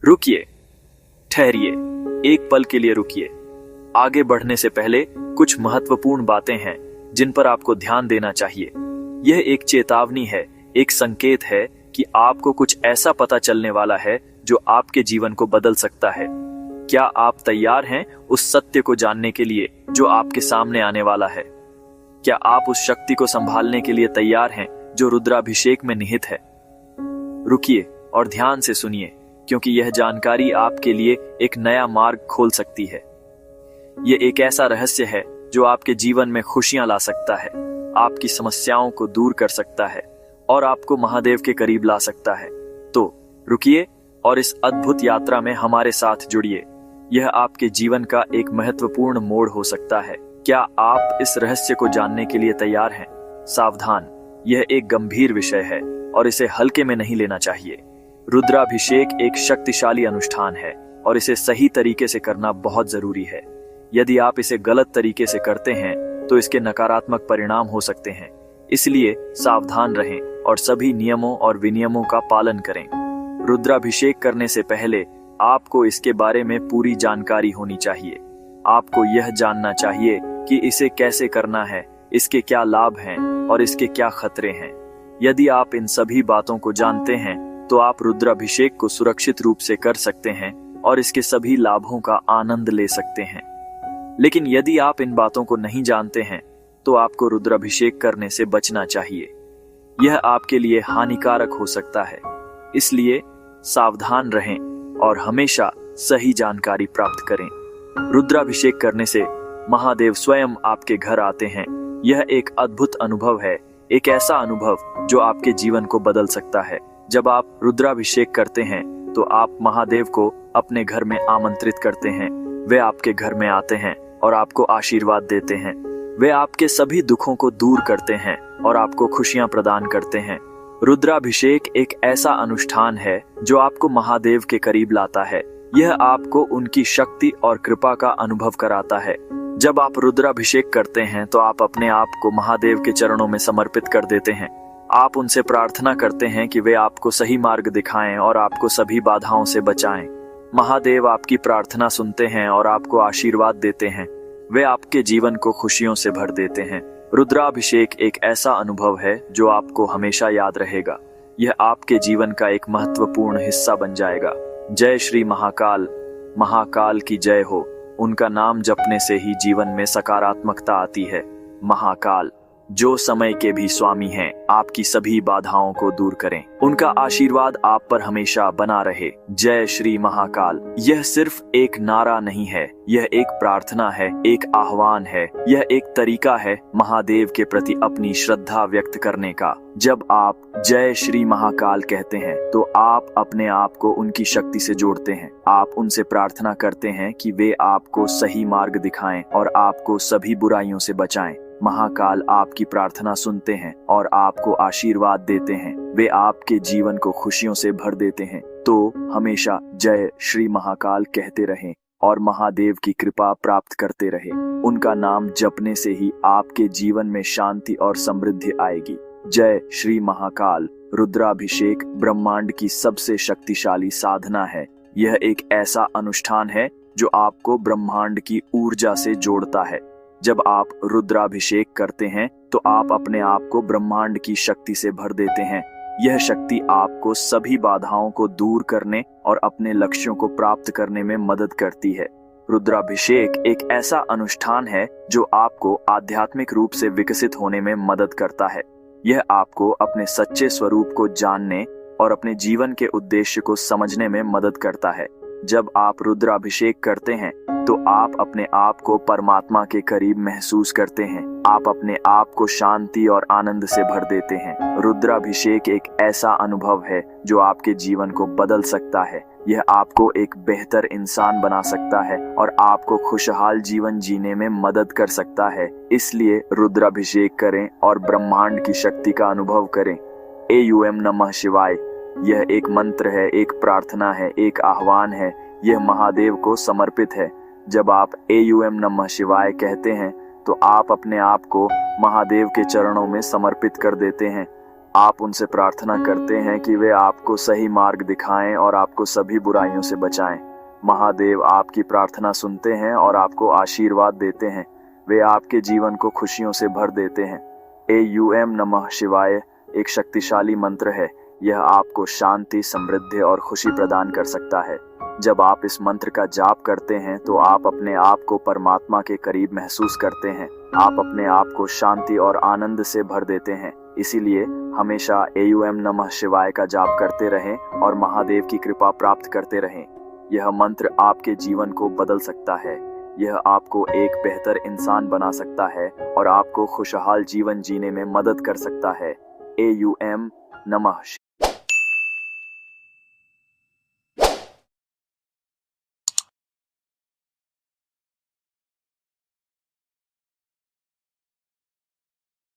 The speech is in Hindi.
रुकिए, ठहरिए, एक पल के लिए रुकिए। आगे बढ़ने से पहले कुछ महत्वपूर्ण बातें हैं जिन पर आपको ध्यान देना चाहिए। यह एक चेतावनी है, एक संकेत है कि आपको कुछ ऐसा पता चलने वाला है जो आपके जीवन को बदल सकता है। क्या आप तैयार हैं उस सत्य को जानने के लिए जो आपके सामने आने वाला है? क्या आप उस शक्ति को संभालने के लिए तैयार हैं जो रुद्राभिषेक में निहित है? रुकिए और ध्यान से सुनिए, क्योंकि यह जानकारी आपके लिए एक नया मार्ग खोल सकती है। यह एक ऐसा रहस्य है जो आपके जीवन में खुशियां ला सकता है, आपकी समस्याओं को दूर कर सकता है और आपको महादेव के करीब ला सकता है। तो रुकिए और इस अद्भुत यात्रा में हमारे साथ जुड़िए। यह आपके जीवन का एक महत्वपूर्ण मोड़ हो सकता है। क्या आप इस रहस्य को जानने के लिए तैयार हैं? सावधान, यह एक गंभीर विषय है और इसे हल्के में नहीं लेना चाहिए। रुद्राभिषेक एक शक्तिशाली अनुष्ठान है और इसे सही तरीके से करना बहुत जरूरी है। यदि आप इसे गलत तरीके से करते हैं तो इसके नकारात्मक परिणाम हो सकते हैं। इसलिए सावधान रहें और सभी नियमों और विनियमों का पालन करें। रुद्राभिषेक करने से पहले आपको इसके बारे में पूरी जानकारी होनी चाहिए। आपको यह जानना चाहिए कि इसे कैसे करना है, इसके क्या लाभ हैं और इसके क्या खतरे हैं। यदि आप इन सभी बातों को जानते हैं तो आप रुद्राभिषेक को सुरक्षित रूप से कर सकते हैं और इसके सभी लाभों का आनंद ले सकते हैं। लेकिन यदि आप इन बातों को नहीं जानते हैं तो आपको रुद्राभिषेक करने से बचना चाहिए। यह आपके लिए हानिकारक हो सकता है। इसलिए सावधान रहें और हमेशा सही जानकारी प्राप्त करें। रुद्राभिषेक करने से महादेव स्वयं आपके घर आते हैं। यह एक अद्भुत अनुभव है, एक ऐसा अनुभव जो आपके जीवन को बदल सकता है। जब आप रुद्राभिषेक करते हैं तो आप महादेव को अपने घर में आमंत्रित करते हैं। वे आपके घर में आते हैं और आपको आशीर्वाद देते हैं। वे आपके सभी दुखों को दूर करते हैं और आपको खुशियां प्रदान करते हैं। रुद्राभिषेक एक ऐसा अनुष्ठान है जो आपको महादेव के करीब लाता है। यह आपको उनकी शक्ति और कृपा का अनुभव कराता है। जब आप रुद्राभिषेक करते हैं तो आप अपने आप को महादेव के चरणों में समर्पित कर देते हैं। आप उनसे प्रार्थना करते हैं कि वे आपको सही मार्ग दिखाएं और आपको सभी बाधाओं से बचाएं। महादेव आपकी प्रार्थना सुनते हैं और आपको आशीर्वाद देते हैं। वे आपके जीवन को खुशियों से भर देते हैं। रुद्राभिषेक एक ऐसा अनुभव है जो आपको हमेशा याद रहेगा। यह आपके जीवन का एक महत्वपूर्ण हिस्सा बन जाएगा। जय श्री महाकाल। महाकाल की जय हो। उनका नाम जपने से ही जीवन में सकारात्मकता आती है। महाकाल जो समय के भी स्वामी हैं, आपकी सभी बाधाओं को दूर करें। उनका आशीर्वाद आप पर हमेशा बना रहे। जय श्री महाकाल। यह सिर्फ एक नारा नहीं है, यह एक प्रार्थना है, एक आह्वान है। यह एक तरीका है महादेव के प्रति अपनी श्रद्धा व्यक्त करने का। जब आप जय श्री महाकाल कहते हैं तो आप अपने आप को उनकी शक्ति से जोड़ते हैं। आप उनसे प्रार्थना करते हैं कि वे आपको सही मार्ग दिखाएं और आपको सभी बुराइयों से बचाएं। महाकाल आपकी प्रार्थना सुनते हैं और आपको आशीर्वाद देते हैं। वे आपके जीवन को खुशियों से भर देते हैं। तो हमेशा जय श्री महाकाल कहते रहें और महादेव की कृपा प्राप्त करते रहें। उनका नाम जपने से ही आपके जीवन में शांति और समृद्धि आएगी। जय श्री महाकाल। रुद्राभिषेक ब्रह्मांड की सबसे शक्तिशाली साधना है। यह एक ऐसा अनुष्ठान है जो आपको ब्रह्मांड की ऊर्जा से जोड़ता है। जब आप रुद्राभिषेक करते हैं तो आप अपने आप को ब्रह्मांड की शक्ति से भर देते हैं। यह शक्ति आपको सभी बाधाओं को दूर करने और अपने लक्ष्यों को प्राप्त करने में मदद करती है। रुद्राभिषेक एक ऐसा अनुष्ठान है जो आपको आध्यात्मिक रूप से विकसित होने में मदद करता है। यह आपको अपने सच्चे स्वरूप को जानने और अपने जीवन के उद्देश्य को समझने में मदद करता है। जब आप रुद्राभिषेक करते हैं तो आप अपने आप को परमात्मा के करीब महसूस करते हैं। आप अपने आप को शांति और आनंद से भर देते हैं। रुद्राभिषेक एक ऐसा अनुभव है जो आपके जीवन को बदल सकता है। यह आपको एक बेहतर इंसान बना सकता है और आपको खुशहाल जीवन जीने में मदद कर सकता है। इसलिए रुद्राभिषेक करें और ब्रह्मांड की शक्ति का अनुभव करें। AUM नमः शिवाय। यह एक मंत्र है, एक प्रार्थना है, एक आह्वान है। यह महादेव को समर्पित है। जब आप AUM नमः शिवाय कहते हैं तो आप अपने आप को महादेव के चरणों में समर्पित कर देते हैं। आप उनसे प्रार्थना करते हैं कि वे आपको सही मार्ग दिखाएं और आपको सभी बुराइयों से बचाएं। महादेव आपकी प्रार्थना सुनते हैं और आपको आशीर्वाद देते हैं। वे आपके जीवन को खुशियों से भर देते हैं। एयूएम नमः शिवाय एक शक्तिशाली मंत्र है। यह आपको शांति, समृद्धि और खुशी प्रदान कर सकता है। जब आप इस मंत्र का जाप करते हैं तो आप अपने आप को परमात्मा के करीब महसूस करते हैं। आप अपने आप को शांति और आनंद से भर देते हैं। इसीलिए हमेशा एयूएम नमः शिवाय का जाप करते रहें और महादेव की कृपा प्राप्त करते रहें। यह मंत्र आपके जीवन को बदल सकता है। यह आपको एक बेहतर इंसान बना सकता है और आपको खुशहाल जीवन जीने में मदद कर सकता है। एयूएम नमः